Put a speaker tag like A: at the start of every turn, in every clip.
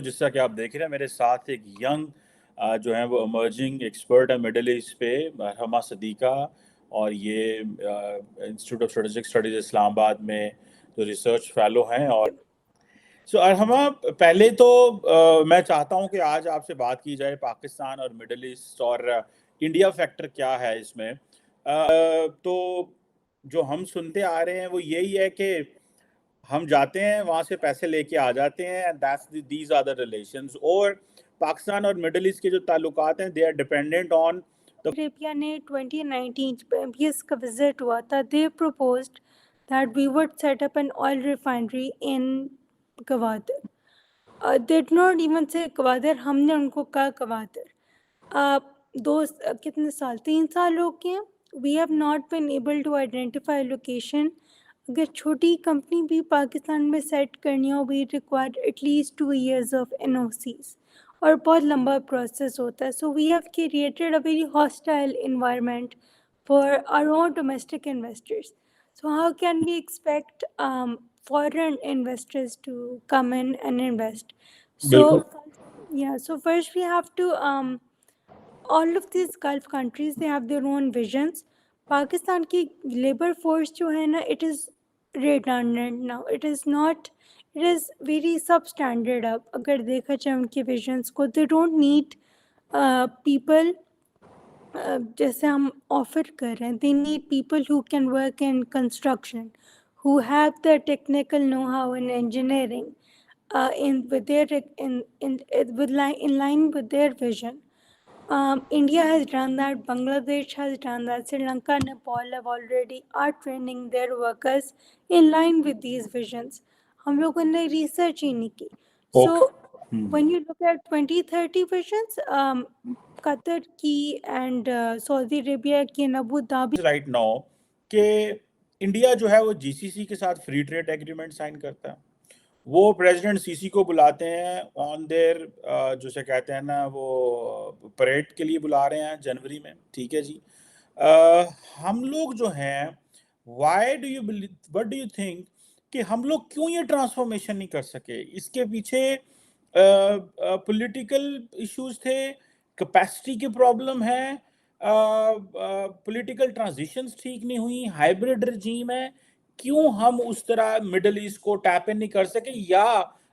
A: जैसा कि आप देख रहे हैं मेरे साथ एक यंग जो है वो इमर्जिंग एक्सपर्ट है मिडिल ईस्ट पे, अरहमा सदीका। और ये institute of strategic studies Islamabad में जो रिसर्च फेलो हैं। और अरहमा, पहले तो मैं चाहता हूं कि आज आपसे बात की जाए पाकिस्तान और मिडिल ईस्ट और इंडिया फैक्टर क्या है इसमें। तो जो हम सुनते आ रहे हैं वो यही है कि हम जाते हैं वहां से पैसे लेके आ जाते हैं, and that's these are the relations. और पाकिस्तान और मिडिल ईस्ट के जो ताल्लुकात हैं, they are dependent on the.
B: Arabia ने 2019 पे MBS का विजिट हुआ था. दे proposed that we would set up an oil refinery in Gwadar. They did not even say Gwadar, हमने उनको कहा Gwadar. कितने साल, 3 साल हो गए हैं. We have not been able to identify location. अगर छोटी कंपनी भी पाकिस्तान में सेट करनी हो, we require at least 2 years of NOCs. और बहुत लंबा प्रोसेस होता है. So we have created a very hostile environment for our own domestic investors. So how can we expect foreign investors to come in and invest?
A: बिल्कुल।
B: So first we have to all of these Gulf countries, they have their own visions. Pakistan की labor force जो है ना, it is redundant now. It is not. It is very substandard अब. अगर देखा जाए उनके visions को, they don't need people जैसे हम ऑफर कर रहे हैं. They need people who can work in construction, who have the technical know-how in engineering, in line with their vision. India has done that. Bangladesh has done that. Sri Lanka, Nepal have already are training their workers in line with these visions. हम लोगों ने research ही नहीं की. So when you look at 2030 visions, Qatar की and Saudi Arabia की and Abu Dhabi
A: right now कि India जो है वो जीसीसी के साथ फ्री ट्रेड एग्रीमेंट साइन करता है। वो प्रेसिडेंट सीसी को बुलाते हैं ऑन देयर, जो से कहते हैं ना, वो परेड के लिए बुला रहे हैं जनवरी में। ठीक है जी। हम लोग जो हैं, why do you believe, what do you think कि हम लोग क्यों ये ट्रांसफॉर्मेशन नहीं कर सके? इसके पीछे पॉलिटिकल इश्यूज थे, कैपेसिटी की प्रॉब्लम है, पॉलिटिकल ट्रांजिशंस ठीक नहीं हुई, हाइब्रिड रजीम है? क्यों हम उस तरह मिडिल ईस्ट को टैप इन नहीं कर सके? या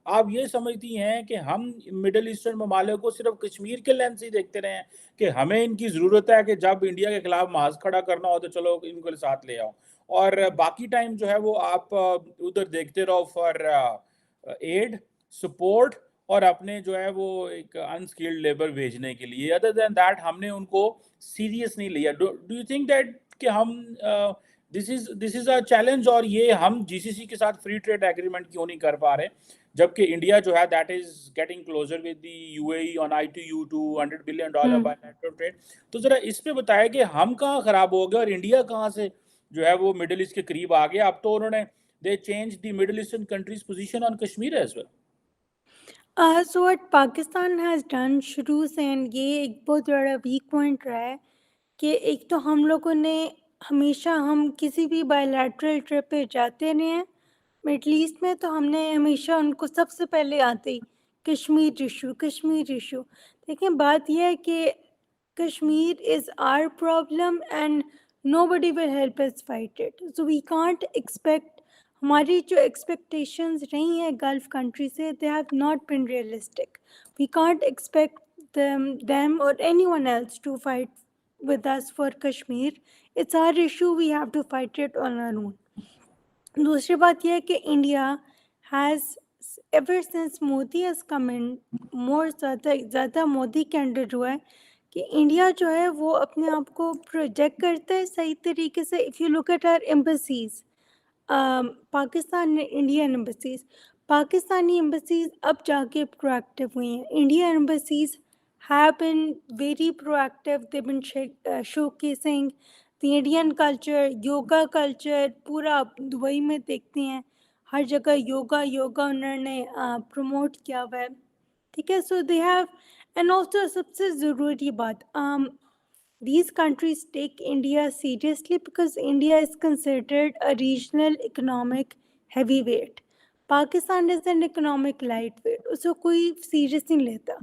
A: आप ये समझती हैं कि हम मिडिल ईस्टर्न ममालिक को सिर्फ कश्मीर के लेंस ही देखते रहे हैं कि हमें इनकी ज़रूरत है कि जब इंडिया के खिलाफ महाज खड़ा करना हो तो चलो इनको साथ ले आओ, और बाकी टाइम जो है वो आप उधर देखते रहो फॉर एड, सपोर्ट, और अपने जो है वो एक अनस्किल्ड लेबर भेजने के लिए? अदर देन दैट हमने उनको सीरियस नहीं लिया। डू यू थिंक दैट कि हम दिस इज अ चैलेंज, और ये हम जीसीसी के साथ फ्री ट्रेड एग्रीमेंट क्यों नहीं कर पा रहे, जबकि इंडिया जो है that is getting closure with the UAE on ITU $200 billion bilateral trade? तो जरा इस पे बताया कि हम कहाँ खराब हो गए और इंडिया कहाँ से जो है वो मिडिल ईस्ट के करीब आ गया? अब तो उन्होंने they change the middle eastern countries position on Kashmir as well.
B: So what Pakistan has done शुरू से, and ये एक बहुत बड़ा वीक पॉइंट रहा है कि एक तो हम लोगों ने हमेशा, हम किसी भी बायलैटरल ट्रिप पे जाते रहे हैं मिडल ईस्ट में, तो हमने हमेशा उनको सबसे पहले आते ही कश्मीर इशू. देखिए, बात यह है कि Kashmir is our problem and nobody will help us fight it. So we can't expect, हमारी जो एक्सपेक्टेशंस रही हैं गल्फ कंट्री से, they have not been realistic. We can't expect them or anyone else to fight with us for Kashmir. It's our issue, we have to fight it on our own. दूसरी बात यह है कि India has ever since Modi has come in, more ज़्यादा Modi candidate हुआ है कि India जो है वो अपने आप को प्रोजेक्ट करता है सही तरीके से. If you look at our embassies, Pakistan Indian embassies, Pakistani embassies अब जाके प्रोएक्टिव हुई हैं. Indian embassies have been very proactive. They've been showcasing the Indian culture, yoga culture. पूरा दुबई में देखते हैं हर जगह योगा उन्होंने प्रमोट किया हुआ है. ठीक है. So they have, and also सबसे ज़रूरी बात, these countries take India seriously because India is considered a regional economic heavyweight. Pakistan is an economic lightweight, उसको कोई सीरियस नहीं लेता।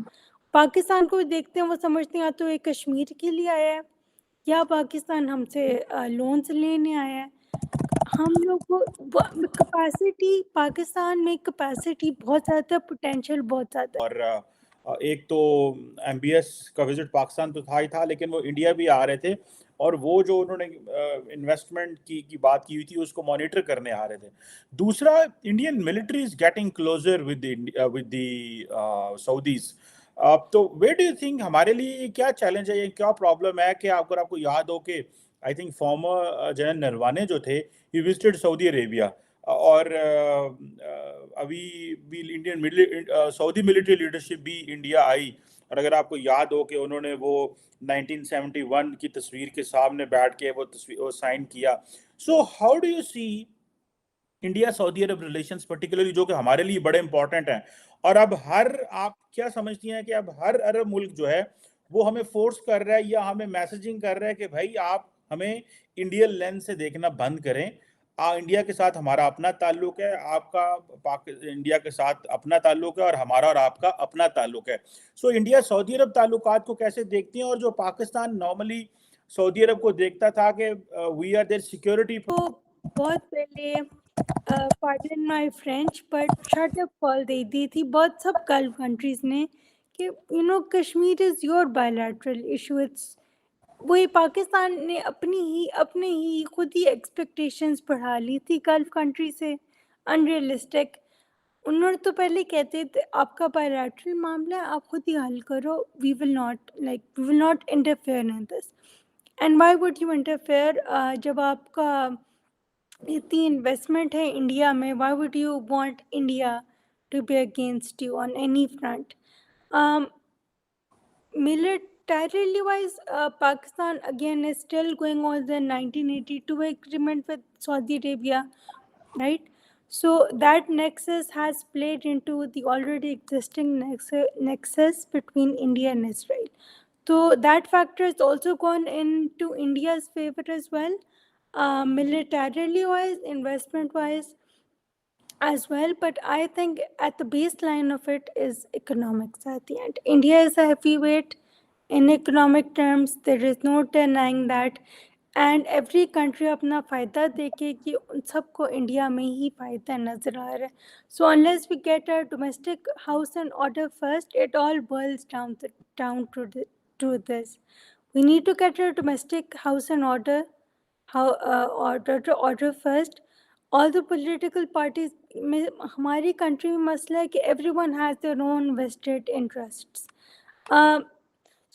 B: पाकिस्तान को देखते हैं, वो समझते हैं या तो ये कश्मीर के लिए आया है या पाकिस्तान हमसे लोन्स लेने आया है। हम लोग को कैपेसिटी, पाकिस्तान में कैपेसिटी बहुत ज़्यादा, पोटेंशियल बहुत ज़्यादा है।
A: और एक तो एमबीएस का विजिट पाकिस्तान तो था ही था, लेकिन वो इंडिया भी आ रहे थे और वो जो उन्होंने इन्वेस्टमेंट की बात की हुई थी उसको मॉनिटर करने आ रहे थे। दूसरा, Indian military is getting closure with the Saudis. तो वेयर डू यू थिंक हमारे लिए ये क्या चैलेंज है, ये क्या प्रॉब्लम है कि अगर आपको याद हो कि I think former general Naravane जो थे, ही विजिटेड सऊदी अरेबिया, और अभी भी सऊदी मिलिट्री लीडरशिप भी इंडिया आई, और अगर आपको याद हो कि उन्होंने वो 1971 की तस्वीर के सामने बैठ के वो तस्वीर वो साइन किया। So how do you see India Saudi Arab relations particularly, जो कि हमारे लिए बड़े इंपॉर्टेंट हैं, और अब आप क्या समझती हैं कि अब हर अरब मुल्क जो है वो हमें फोर्स कर रहा है या हमें मैसेजिंग कर रहा है कि भाई आप हमें इंडियन लेंस से देखना बंद करें, इंडिया के साथ हमारा अपना ताल्लुक है, आपका इंडिया के साथ अपना ताल्लुक है, और हमारा और आपका अपना ताल्लुक है। सो इंडिया सऊदी अरब ताल्लुकात को कैसे देखती हैं, और जो पाकिस्तान नॉर्मली सऊदी अरब को देखता था कि वी आर देयर सिक्योरिटी।
B: तो बहुत पहले pardon my French but shut up call दे दी थी बहुत सब गल्फ कंट्रीज ने कि Kashmir is your bilateral issue. It's वही पाकिस्तान ने अपने ही खुद ही एक्सपेक्टेशंस बढ़ा ली थी गल्फ कंट्री से, अनरियलिस्टिक। उन्होंने तो पहले कहते थे आपका बायलैटरल मामला है, आप खुद ही हल करो, we will not interfere in this. And why would you interfere जब आपका इतनी इन्वेस्टमेंट है इंडिया में? Why would you want India to be against you on any front? Militarily wise, Pakistan again is still going on the 1982 agreement with Saudi Arabia, right? So that nexus has played into the already existing nexus between India and Israel. So that factor has also gone into India's favor as well, militarily wise, investment wise as well. But I think at the baseline of it is economics at the end. India is a heavyweight in economic terms, there is no denying that. And every country अपना फ़ायदा देखे कि उन सबको India में ही फ़ायदा नज़र आ रहा है. So unless we get our domestic house in order first, it all boils down to this. We need to get our domestic house in order, order first. All the political parties में हमारी country में मसला है कि everyone has their own vested interests.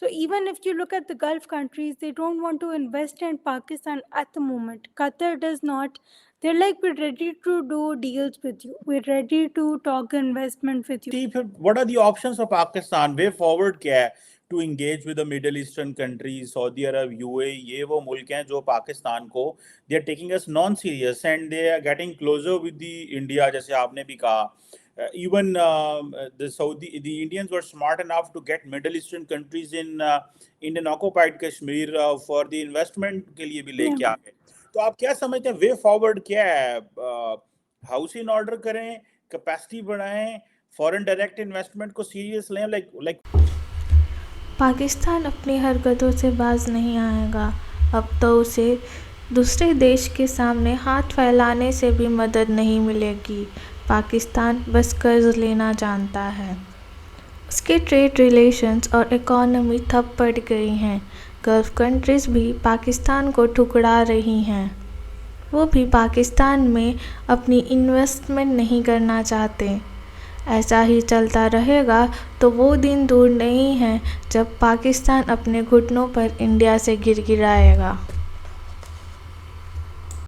B: So even if you look at the Gulf countries, they don't want to invest in Pakistan at the moment. Qatar does not. They're like, we're ready to do deals with you. We're ready to talk investment with you.
A: What are the options for Pakistan? Way forward क्या है to engage with the Middle Eastern countries, Saudi Arab, UAE, ये वो मुल्क हैं जो पाकिस्तान को they are taking us non-serious and they are getting closer with the India, जैसे आपने भी कहा. Even the Indians were smart enough to get Middle Eastern countries in Indian occupied Kashmir for the investment के लिए भी लेके आ गए. तो आप क्या समझते हैं वे फॉरवर्ड क्या है? हाउस इन ऑर्डर करें, कैपेसिटी बढ़ाएं, फॉरेन डायरेक्ट इन्वेस्टमेंट को सीरियस लें, लाइक
C: पाकिस्तान अपनी हरकतों से बाज नहीं आएगा। अब तो उसे दूसरे देश के सामने हाथ फैलाने से भी मदद नहीं मिलेगी। पाकिस्तान बस कर्ज लेना जानता है। उसके ट्रेड रिलेशंस और इकोनॉमी ठप पड़ गई हैं। गल्फ कंट्रीज भी पाकिस्तान को ठुकरा रही हैं। वो भी पाकिस्तान में अपनी इन्वेस्टमेंट नहीं करना चाहते। ऐसा ही चलता रहेगा तो वो दिन दूर नहीं है जब पाकिस्तान अपने घुटनों पर इंडिया से गिड़गिड़ाएगा।